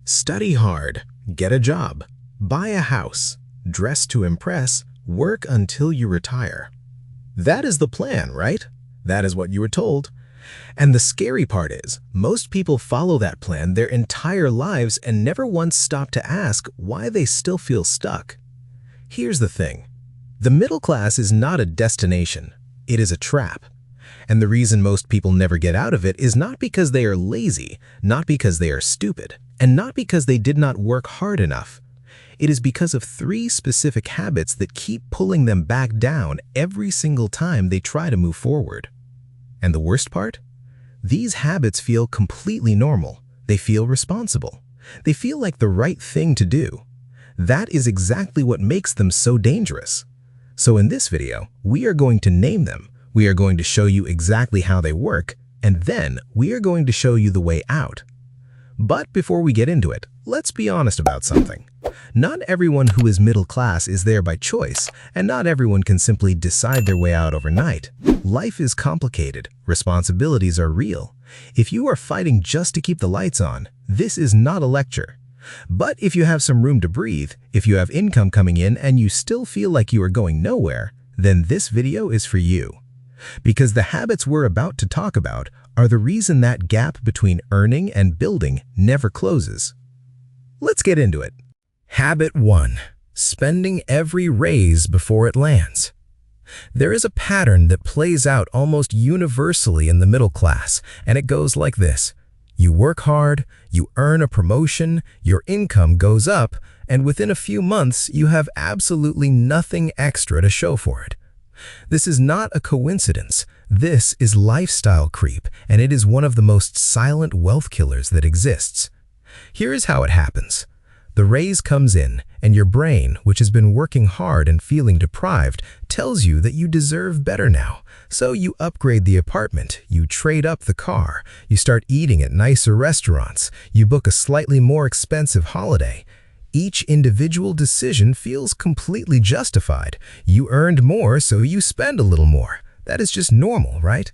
Study hard, get a job, buy a house, dress to impress, work until you retire. That is the plan, right? That is what you were told. And the scary part is, most people follow that plan their entire lives and never once stop to ask why they still feel stuck. Here's the thing. The middle class is not a destination. It is a trap. And the reason most people never get out of it is not because they are lazy, not because they are stupid, and not because they did not work hard enough. It is because of three specific habits that keep pulling them back down every single time they try to move forward. And the worst part? These habits feel completely normal. They feel responsible. They feel like the right thing to do. That is exactly what makes them so dangerous. So in this video, we are going to name them. We are going to show you exactly how they work, and then we are going to show you the way out. But before we get into it, let's be honest about something. Not everyone who is middle class is there by choice, and not everyone can simply decide their way out overnight. Life is complicated. Responsibilities are real. If you are fighting just to keep the lights on, this is not a lecture. But if you have some room to breathe, if you have income coming in and you still feel like you are going nowhere, then this video is for you. Because the habits we're about to talk about are the reason that gap between earning and building never closes. Let's get into it. Habit 1. Spending every raise before it lands. There is a pattern that plays out almost universally in the middle class, and it goes like this. You work hard, you earn a promotion, your income goes up, and within a few months you have absolutely nothing extra to show for it. This is not a coincidence. This is lifestyle creep, and it is one of the most silent wealth killers that exists. Here is how it happens. The raise comes in, and your brain, which has been working hard and feeling deprived, tells you that you deserve better now. So you upgrade the apartment, you trade up the car, you start eating at nicer restaurants, you book a slightly more expensive holiday. Each individual decision feels completely justified. You earned more, so you spend a little more. That is just normal, right?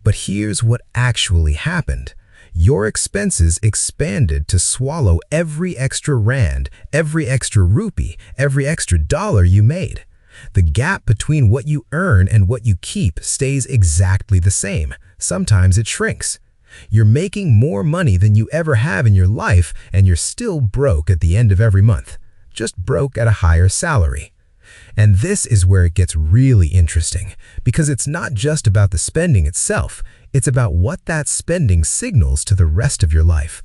But here's what actually happened. Your expenses expanded to swallow every extra rand, every extra rupee, every extra dollar you made. The gap between what you earn and what you keep stays exactly the same. Sometimes it shrinks. You're making more money than you ever have in your life, and you're still broke at the end of every month. Just broke at a higher salary. And this is where it gets really interesting, because it's not just about the spending itself, it's about what that spending signals to the rest of your life.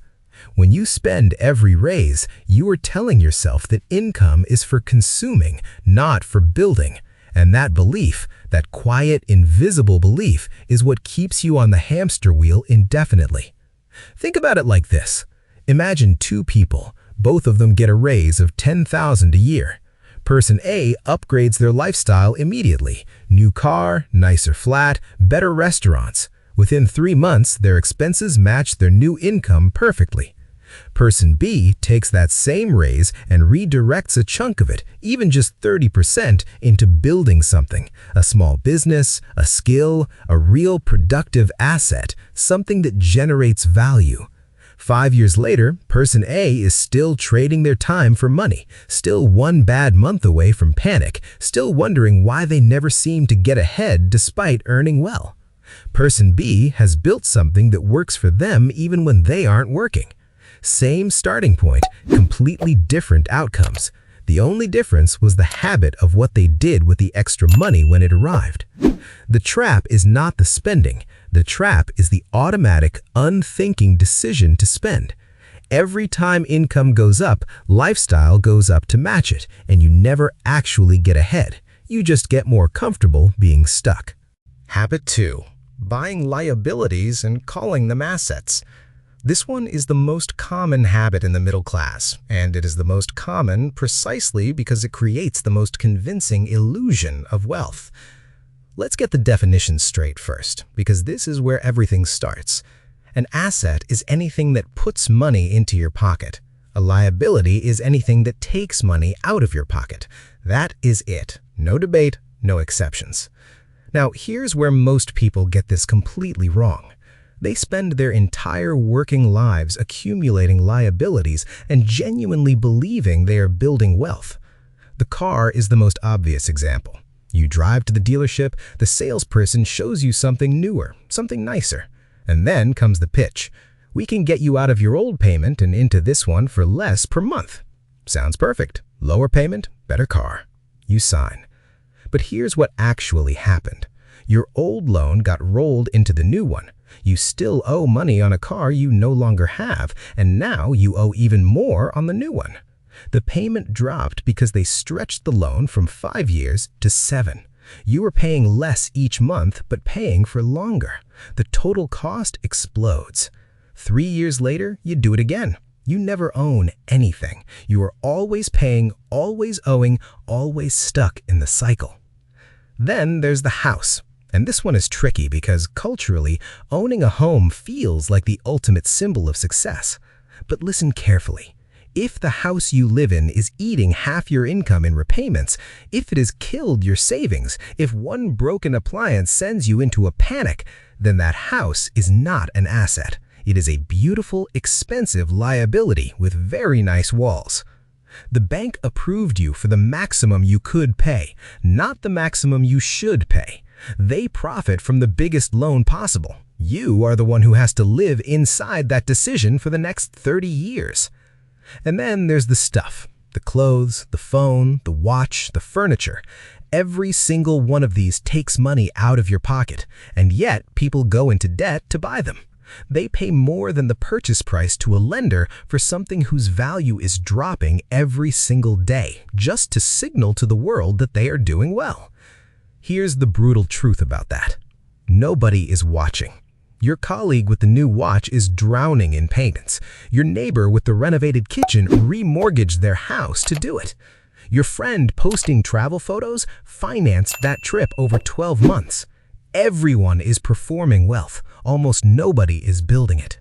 When you spend every raise, you are telling yourself that income is for consuming, not for building. And that belief, that quiet, invisible belief, is what keeps you on the hamster wheel indefinitely. Think about it like this. Imagine two people. Both of them get a raise of $10,000 a year. Person A upgrades their lifestyle immediately. New car, nicer flat, better restaurants. Within 3 months, their expenses match their new income perfectly. Person B takes that same raise and redirects a chunk of it, even just 30%, into building something, a small business, a skill, a real productive asset, something that generates value. 5 years later, person A is still trading their time for money, still one bad month away from panic, still wondering why they never seem to get ahead despite earning well. Person B has built something that works for them even when they aren't working. Same starting point, completely different outcomes. The only difference was the habit of what they did with the extra money when it arrived. The trap is not the spending. The trap is the automatic, unthinking decision to spend. Every time income goes up, lifestyle goes up to match it, and you never actually get ahead. You just get more comfortable being stuck. Habit 2. Buying liabilities and calling them assets. This one is the most common habit in the middle class, and it is the most common precisely because it creates the most convincing illusion of wealth. Let's get the definition straight first, because this is where everything starts. An asset is anything that puts money into your pocket. A liability is anything that takes money out of your pocket. That is it. No debate, no exceptions. Now, here's where most people get this completely wrong. They spend their entire working lives accumulating liabilities and genuinely believing they are building wealth. The car is the most obvious example. You drive to the dealership, the salesperson shows you something newer, something nicer. And then comes the pitch. We can get you out of your old payment and into this one for less per month. Sounds perfect. Lower payment, better car. You sign. But here's what actually happened. Your old loan got rolled into the new one. You still owe money on a car you no longer have, and now you owe even more on the new one. The payment dropped because they stretched the loan from 5 years to 7. You were paying less each month, but paying for longer. The total cost explodes. 3 years later, you do it again. You never own anything. You are always paying, always owing, always stuck in the cycle. Then there's the house. And this one is tricky because culturally, owning a home feels like the ultimate symbol of success. But listen carefully. If the house you live in is eating half your income in repayments, if it has killed your savings, if one broken appliance sends you into a panic, then that house is not an asset. It is a beautiful, expensive liability with very nice walls. The bank approved you for the maximum you could pay, not the maximum you should pay. They profit from the biggest loan possible. You are the one who has to live inside that decision for the next 30 years. And then there's the stuff, the clothes, the phone, the watch, the furniture. Every single one of these takes money out of your pocket, and yet people go into debt to buy them. They pay more than the purchase price to a lender for something whose value is dropping every single day, just to signal to the world that they are doing well. Here's the brutal truth about that. Nobody is watching. Your colleague with the new watch is drowning in payments. Your neighbor with the renovated kitchen remortgaged their house to do it. Your friend posting travel photos financed that trip over 12 months. Everyone is performing wealth. Almost nobody is building it.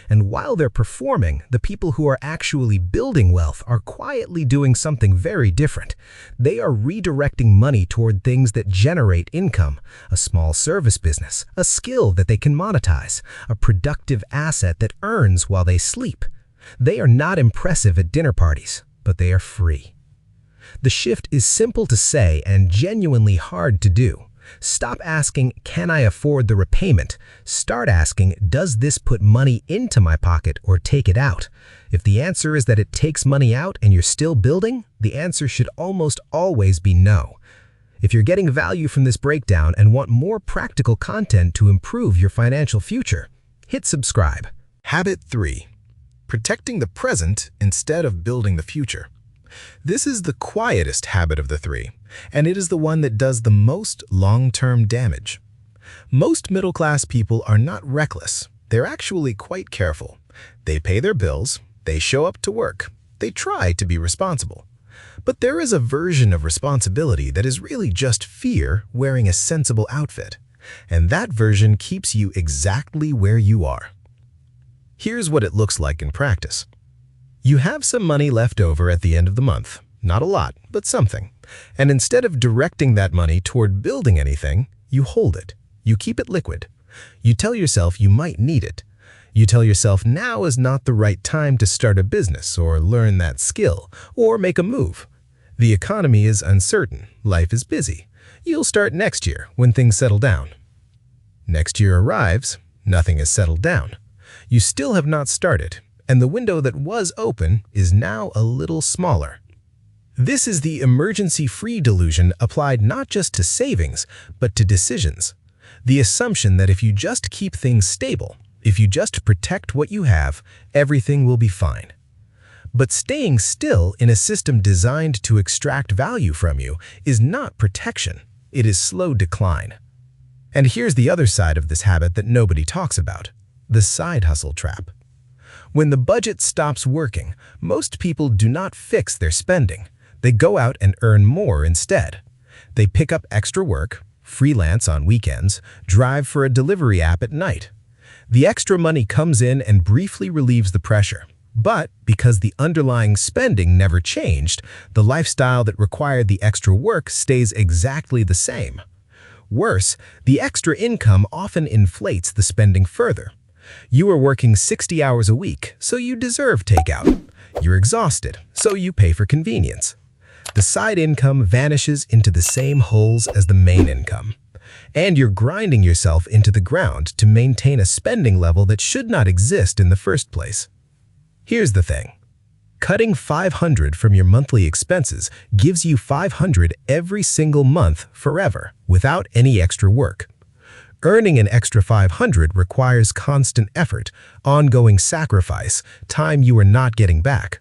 And while they're performing, the people who are actually building wealth are quietly doing something very different. They are redirecting money toward things that generate income, a small service business, a skill that they can monetize, a productive asset that earns while they sleep. They are not impressive at dinner parties, but they are free. The shift is simple to say and genuinely hard to do. Stop asking, can I afford the repayment? Start asking, does this put money into my pocket or take it out? If the answer is that it takes money out and you're still building, the answer should almost always be no. If you're getting value from this breakdown and want more practical content to improve your financial future, hit subscribe. Habit 3. Protecting the present instead of building the future. This is the quietest habit of the 3, and it is the one that does the most long-term damage. Most middle-class people are not reckless. They're actually quite careful. They pay their bills, they show up to work, they try to be responsible. But there is a version of responsibility that is really just fear wearing a sensible outfit, and that version keeps you exactly where you are. Here's what it looks like in practice. You have some money left over at the end of the month, not a lot, but something. And instead of directing that money toward building anything, you hold it. You keep it liquid. You tell yourself you might need it. You tell yourself now is not the right time to start a business or learn that skill or make a move. The economy is uncertain. Life is busy. You'll start next year when things settle down. Next year arrives, nothing has settled down. You still have not started, and the window that was open is now a little smaller. This is the emergency-free delusion applied not just to savings, but to decisions. The assumption that if you just keep things stable, if you just protect what you have, everything will be fine. But staying still in a system designed to extract value from you is not protection. It is slow decline. And here's the other side of this habit that nobody talks about: the side hustle trap. When the budget stops working, most people do not fix their spending. They go out and earn more instead. They pick up extra work, freelance on weekends, drive for a delivery app at night. The extra money comes in and briefly relieves the pressure. But because the underlying spending never changed, the lifestyle that required the extra work stays exactly the same. Worse, the extra income often inflates the spending further. You are working 60 hours a week, so you deserve takeout. You're exhausted, so you pay for convenience. The side income vanishes into the same holes as the main income. And you're grinding yourself into the ground to maintain a spending level that should not exist in the first place. Here's the thing. Cutting $500 from your monthly expenses gives you $500 every single month forever, without any extra work. Earning an extra $500 requires constant effort, ongoing sacrifice, time you are not getting back.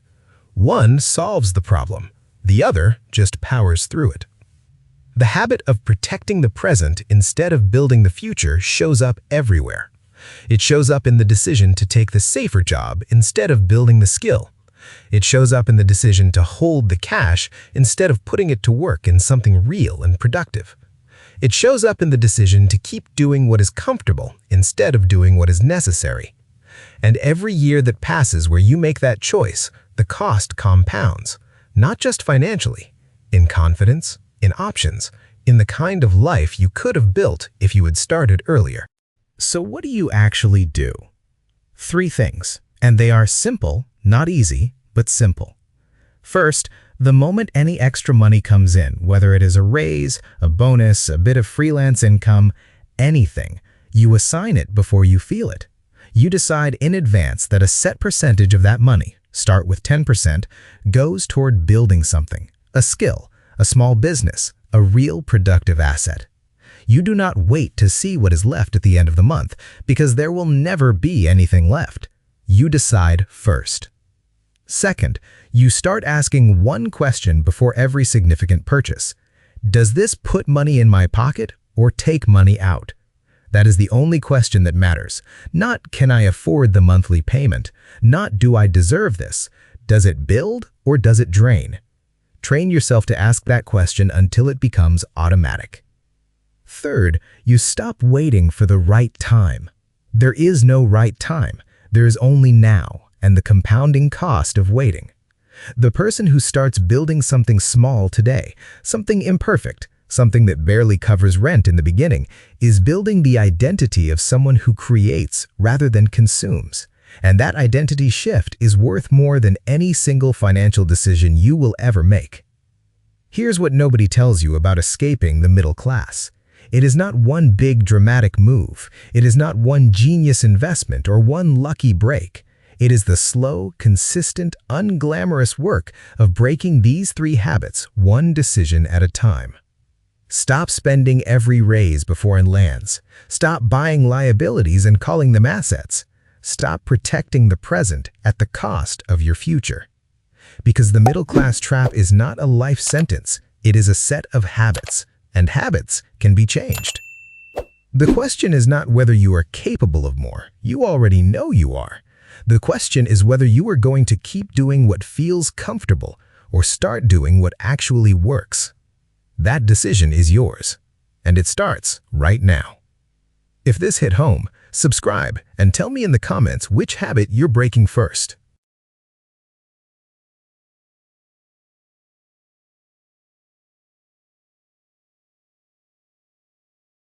One solves the problem. The other just powers through it. The habit of protecting the present instead of building the future shows up everywhere. It shows up in the decision to take the safer job instead of building the skill. It shows up in the decision to hold the cash instead of putting it to work in something real and productive. It shows up in the decision to keep doing what is comfortable instead of doing what is necessary. And every year that passes where you make that choice, the cost compounds, not just financially, in confidence, in options, in the kind of life you could have built if you had started earlier. So what do you actually do? 3 things, and they are simple, not easy, but simple. First, the moment any extra money comes in, whether it is a raise, a bonus, a bit of freelance income, anything, you assign it before you feel it. You decide in advance that a set percentage of that money, start with 10%, goes toward building something, a skill, a small business, a real productive asset. You do not wait to see what is left at the end of the month, because there will never be anything left. You decide first. Second, you start asking one question before every significant purchase. Does this put money in my pocket or take money out? That is the only question that matters. Not can I afford the monthly payment, not do I deserve this. Does it build or does it drain? Train yourself to ask that question until it becomes automatic. Third, you stop waiting for the right time. There is no right time. There is only now and the compounding cost of waiting. The person who starts building something small today, something imperfect, something that barely covers rent in the beginning, is building the identity of someone who creates rather than consumes. And that identity shift is worth more than any single financial decision you will ever make. Here's what nobody tells you about escaping the middle class. It is not one big dramatic move. It is not one genius investment or one lucky break. It is the slow, consistent, unglamorous work of breaking these 3 habits one decision at a time. Stop spending every raise before it lands. Stop buying liabilities and calling them assets. Stop protecting the present at the cost of your future. Because the middle-class trap is not a life sentence, it is a set of habits, and habits can be changed. The question is not whether you are capable of more. You already know you are. The question is whether you are going to keep doing what feels comfortable or start doing what actually works. That decision is yours, and it starts right now. If this hit home, subscribe and tell me in the comments which habit you're breaking first.